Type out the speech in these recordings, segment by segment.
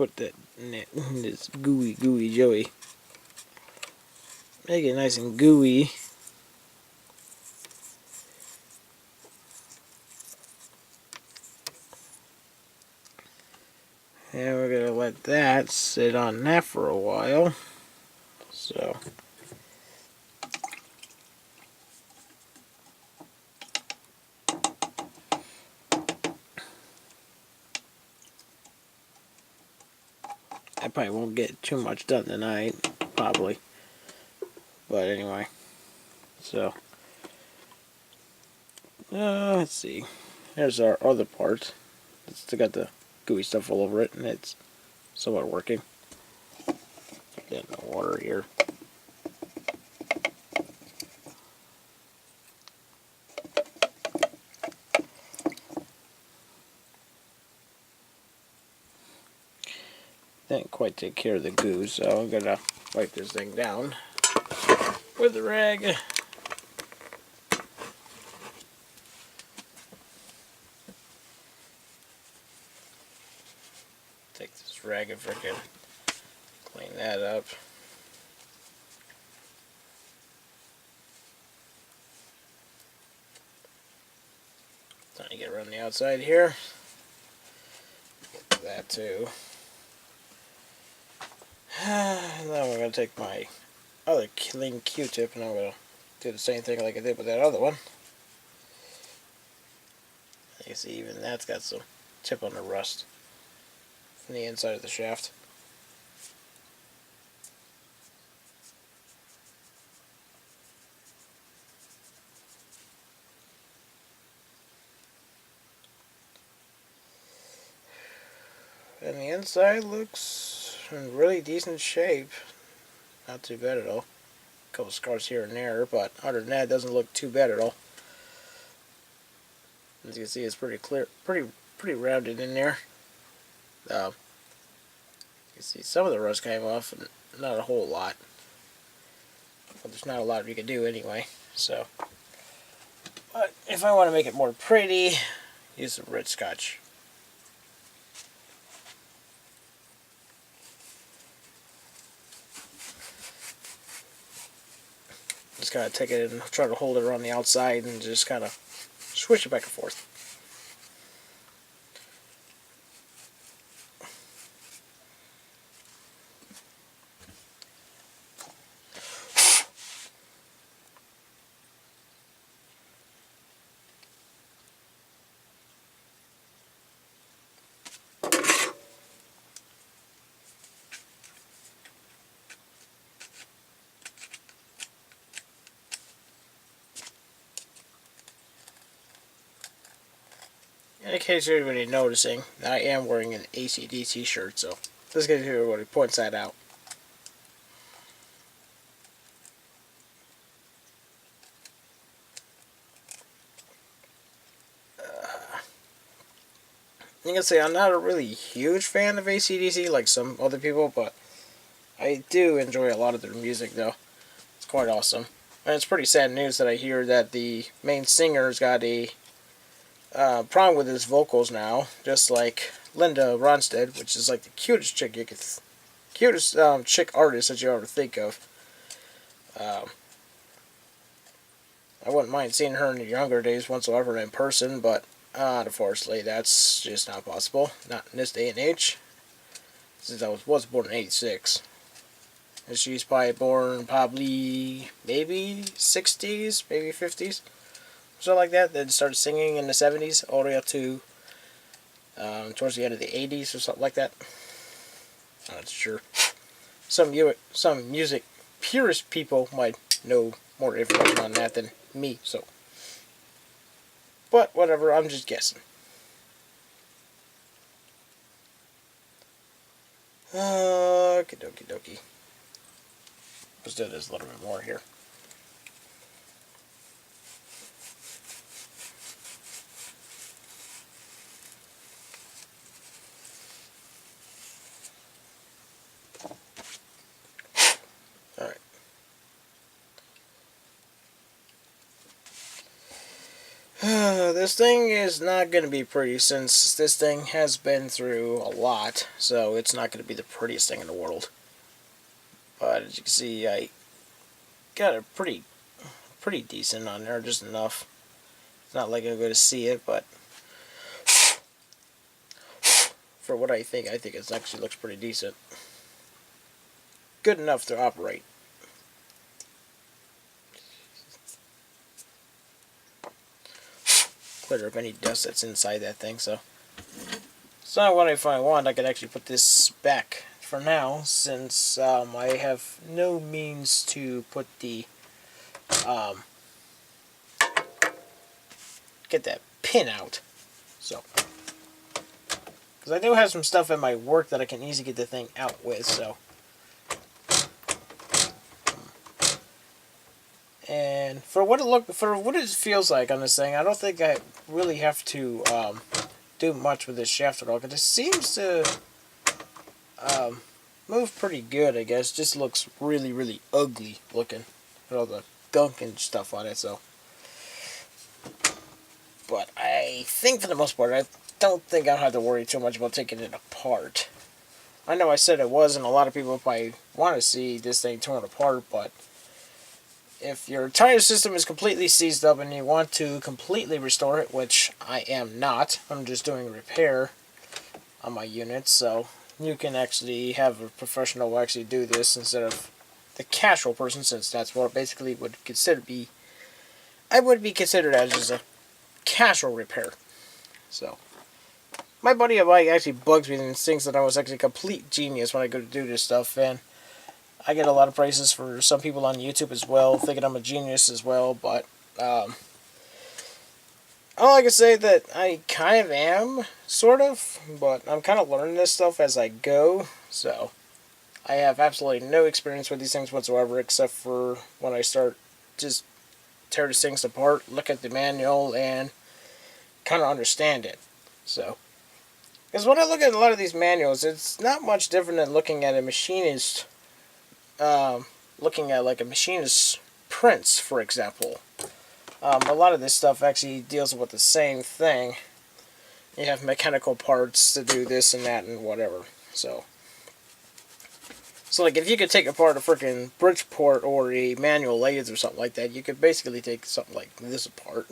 put that in it. This gooey joey. Make it nice and gooey. And we're going to let that sit on that for a while. So, I probably won't get too much done tonight, probably. But anyway, so, let's see. Here's our other part. It's still got the gooey stuff all over it, and it's somewhat working. Get in the water here. Didn't quite take care of the goo, so I'm gonna wipe this thing down with the rag. Take this rag and frickin' clean that up. Trying to get around the outside here. Get that too. And then we're going to take my other clean Q-tip and I'm going to do the same thing like I did with that other one. You can see even that's got some tip on the rust from the inside of the shaft. And the inside looks in really decent shape. Not too bad at all. A couple scars here and there, but other than that, it doesn't look too bad at all. As you can see, it's pretty clear, pretty rounded in there. You can see some of the rust came off, and not a whole lot. But there's not a lot you can do anyway. So, but if I want to make it more pretty, use some red scotch. Just kind of take it and try to hold it around the outside and just kind of swish it back and forth. In case you're anybody noticing, I am wearing an AC/DC shirt, so let's get to everybody points that out. You can say I'm not a really huge fan of AC/DC like some other people, but I do enjoy a lot of their music, though. It's quite awesome. And it's pretty sad news that I hear that the main singer's got a problem with his vocals now, just like Linda Ronstadt, which is like the cutest chick you could, cutest chick artist that you ever think of. I wouldn't mind seeing her in the younger days whatsoever in person, but unfortunately that's just not possible. Not in this day and age. Since I was born in '86. And she's probably born maybe 60s, maybe 50s. Something like that. Then started singing in the 70s all the way up to towards the end of the 80s or something like that. I'm not sure. Some music purist people might know more information on that than me, so. But whatever, I'm just guessing. Okie dokie. Let's do this a little bit more here. This thing is not going to be pretty since this thing has been through a lot, so it's not going to be the prettiest thing in the world. But as you can see, I got a pretty decent on there, just enough. It's not like I'm going to see it, but for what I think it actually looks pretty decent. Good enough to operate. Clear up any dust that's inside that thing, so what if I want, I could actually put this back for now, since I have no means to put the get that pin out. So, because I do have some stuff in my work that I can easily get the thing out with, so. And for what it feels like on this thing, I don't think I really have to do much with this shaft at all, because it seems to move pretty good, I guess. Just looks really ugly looking with all the gunk and stuff on it, so. But I think for the most part, I don't think I'll have to worry too much about taking it apart. I know I said it was, and a lot of people probably want to see this thing torn apart, but if your tire system is completely seized up and you want to completely restore it, which I am not, I'm just doing a repair on my unit, so you can actually have a professional actually do this instead of the casual person, since that's what basically I would be considered as just a casual repair. So, my buddy of mine actually bugs me and thinks that I was actually a complete genius when I go to do this stuff, and I get a lot of praises for some people on YouTube as well, thinking I'm a genius as well, but all I can say that I kind of am, sort of, but I'm kind of learning this stuff as I go, so I have absolutely no experience with these things whatsoever, except for when I start just tear these things apart, look at the manual, and kind of understand it. So, because when I look at a lot of these manuals, it's not much different than looking at a machinist, looking at like a machinist's prints, for example. A lot of this stuff actually deals with the same thing. You have mechanical parts to do this and that and whatever. So like if you could take apart a freaking Bridgeport or a manual lathe or something like that, you could basically take something like this apart.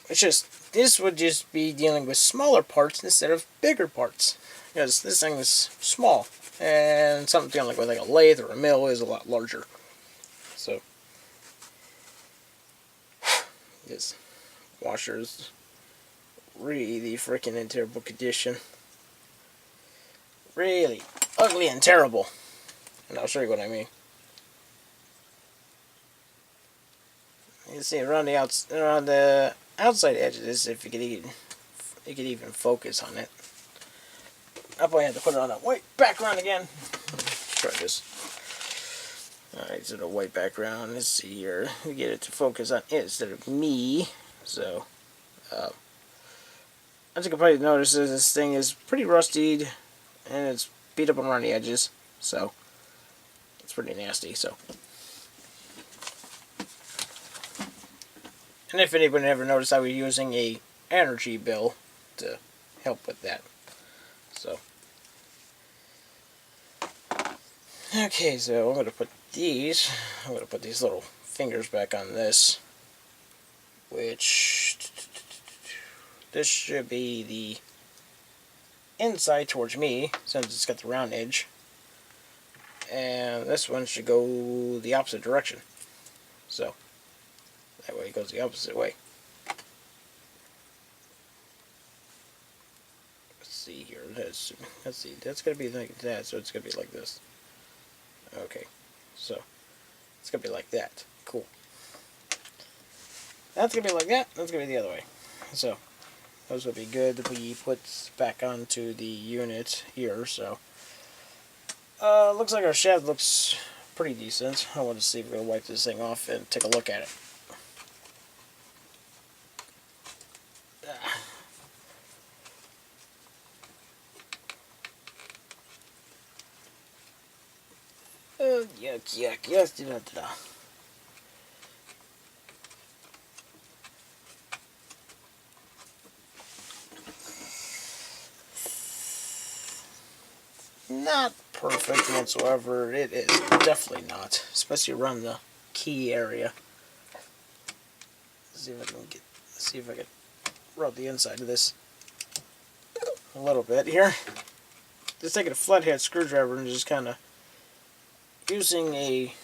It's just, this would just be dealing with smaller parts instead of bigger parts. Because this thing is small. And something dealing with like a lathe or a mill is a lot larger. So, this washer's really freaking in terrible condition. Really ugly and terrible. And I'll show you what I mean. You can see around the outside edge of this, if you could even focus on it. I'll probably have to put it on a white background again. Let's try this. Alright, so the white background, let's see here. We get it to focus on it instead of me. So, as you can probably notice, this thing is pretty rusted and it's beat up around the edges. So, it's pretty nasty. So, and if anyone ever noticed, I was using a energy bill to help with that. So, okay, so I'm going to put these little fingers back on this, which, this should be the inside towards me, since it's got the round edge, and this one should go the opposite direction, so that way it goes the opposite way. See here, let's see, that's gonna be like that, so it's gonna be like this. Okay, so it's gonna be like that. Cool. That's gonna be like that. That's gonna be the other way. So those would be good to be put back onto the unit here. So looks like our shaft looks pretty decent. I want to see if we're gonna wipe this thing off and take a look at it. Yuck, yes, da-da-da. not perfect whatsoever. It is definitely not, especially around the key area. See if I can rub the inside of this a little bit here. Just taking a flathead screwdriver and just kind of using a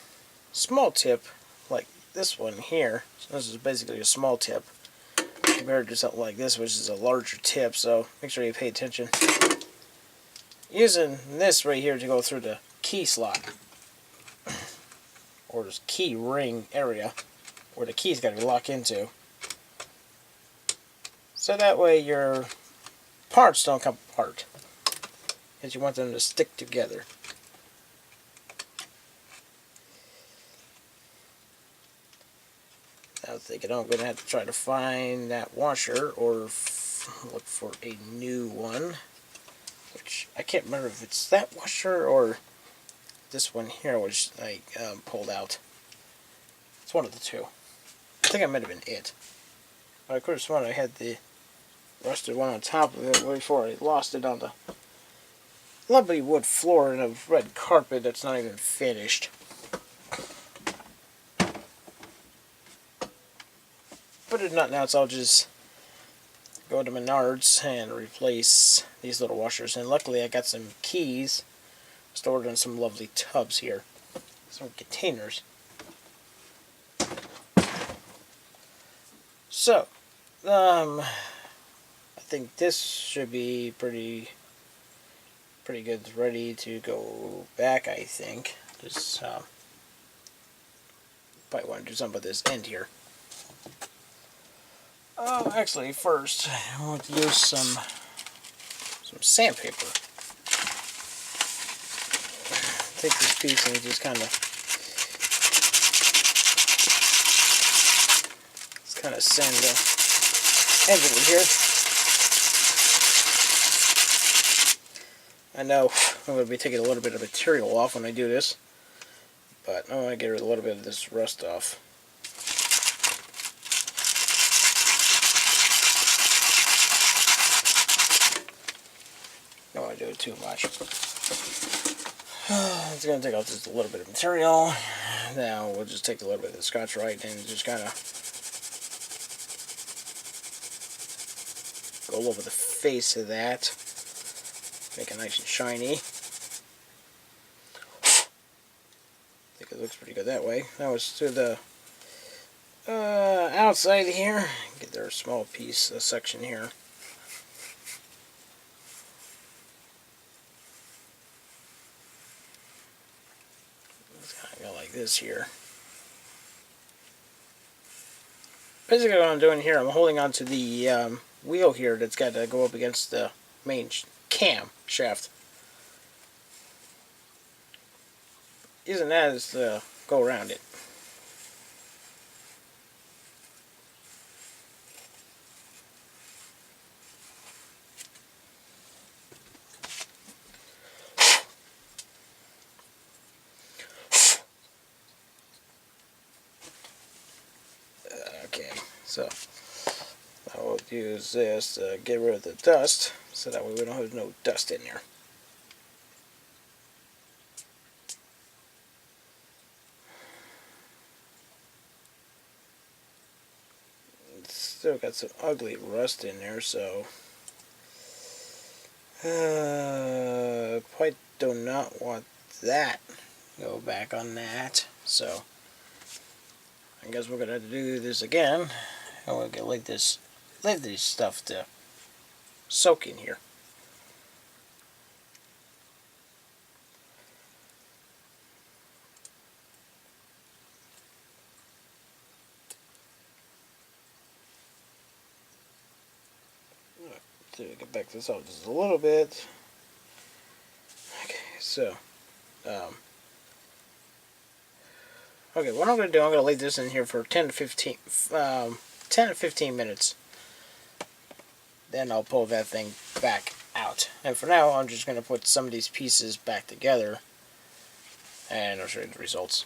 small tip like this one here. So this is basically a small tip compared to something like this, which is a larger tip. So make sure you pay attention. Using this right here to go through the key slot, or this key ring area where the key's got to be locked into. So that way your parts don't come apart, because you want them to stick together. I was thinking I'm going to have to try to find that washer or look for a new one, which I can't remember if it's that washer or this one here, which I pulled out. It's one of the two. I think it might have been it. But I could have sworn I had the rusted one on top of it before I lost it on the lovely wood floor and a red carpet that's not even finished. But if not now, so I'll just go to Menards and replace these little washers. And luckily I got some keys stored in some lovely tubs here. Some containers. So, I think this should be pretty good, ready to go back, I think. Just probably want to do something with this end here. Actually, first I want to use some sandpaper. Take this piece and just kind of sand the edge over here. I know I'm going to be taking a little bit of material off when I do this, but I want to get rid of a little bit of this rust off. Don't want to do it too much. It's going to take off just a little bit of material. Now we'll just take a little bit of the Scotch-Brite and just kind of go over the face of that. Make it nice and shiny. I think it looks pretty good that way. Now it's to the outside here. Get their small piece, section here. It's kind of go like this here. Basically what I'm doing here, I'm holding on to the wheel here that's got to go up against the main cam shaft. Using that as to go around it. Okay, so I will use this to get rid of the dust, so that way we don't have no dust in there. It's still got some ugly rust in there, so quite do not want that. Go back on that. So I guess we're gonna have to do this again. And we're gonna let this stuff to soak in here. So we can back this up just a little bit. Okay, so okay, what I'm going to do, I'm going to leave this in here for 10 to 15 minutes. Then I'll pull that thing back out. And for now, I'm just going to put some of these pieces back together, and I'll show you the results.